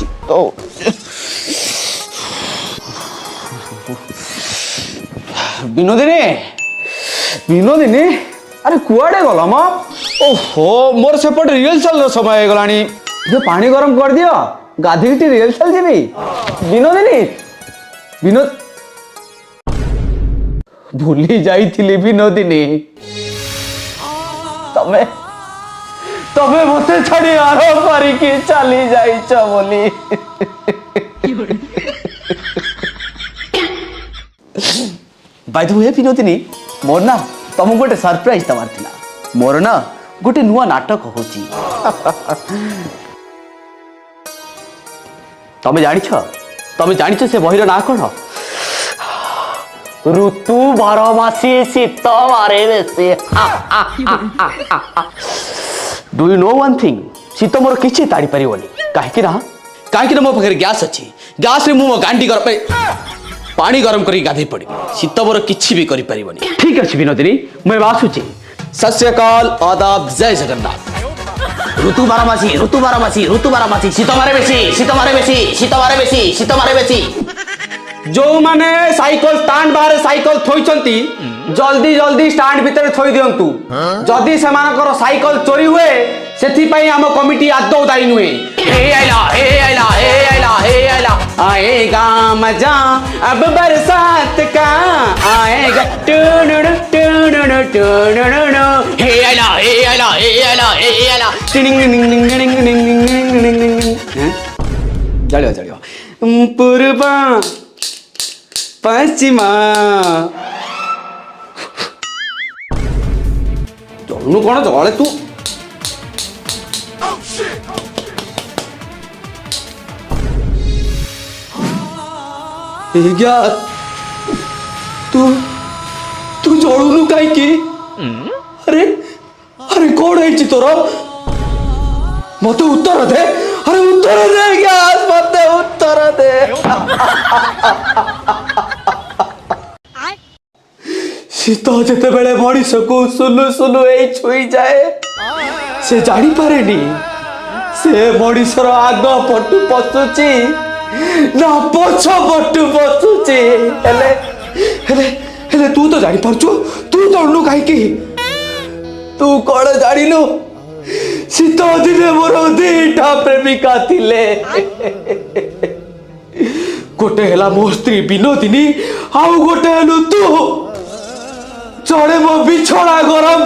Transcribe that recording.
ଶୀତ ବିନୋଦିନୀ ବିନୋଦିନୀ ଆରେ କୁଆଡେ ଗଲ ମ ଓହୋ ମୋର ସେପଟେ ରିହର୍ସାଲ ସମୟ ହେଇଗଲାଣି ଟିକେ ପାଣି ଗରମ କରିଦିଅ ଗାଧେଇକି ରିହର୍ସାଲ ଯିବି ବିନୋଦିନୀ ବିନୋଦ ଭୁଲି ଯାଇଥିଲି ବିନୋଦିନୀ ତମେ ତମେ ମତେ ଛାଡି ଆର ପାରିକି ଚାଲି ଯାଇଛ ବୋଲି बाय द वे विनोदिनी मोर ना तुमको गोटे सरप्राइज दबार थिला मोर ना गोटे नुआ नाटक होची तमे जानिछ से बहिर ना कोन ऋतु बारमासी शीत मारे बेसी do you know one thing शीत मोर किछि ताड़ी परिवनी काहे कि ना मो पाखरे गैस अछि गैस रे मो गांडी कर पे पानी गरम करी गाधे पड़ी शीत मोर किछि भी करि परिबनी ठीक अछि विनोदिनी मैं बासुची सत श्री अकाल आदाब जय जगन्नाथ ऋतु बारमासी शीत मारे बेसी जो माने साइकिल स्टैंड बाहर साइकिल थोइचंती जल्दी जल्दी स्टैंड भीतर थोई दियंतु जदी सेमानकर साइकिल चोरी हुए सेथि पई हम कमिटी आदौ दाई नुहे हे आइला आएगा मजा अब बरसात का आएगा टुनुनु हे आइला जलियो पूर्वा पश्चिमा जलनु कौन जले तू क्या तू जलुनु कहीं अरे अरे कौन है तोर मत उत्तर दे अरे उत्तर दे गैस मत उत्तर दे शीत जिते बेले मनीष को सुलु सुलु छुई जाए से जानी पारेनी से मनीषर आग पटु पशुची ना पछ पटु पशुची हेले हेले हेले तू तो जानी पारछु तू तळनु काई तू कौन जानिलु शीत दिने मोर दीटा प्रेमिका थिले गोटे हेला मो स्त्री विनोदिनी आउ गोटे हेलु तू चढ़े मो बिछड़ा गरम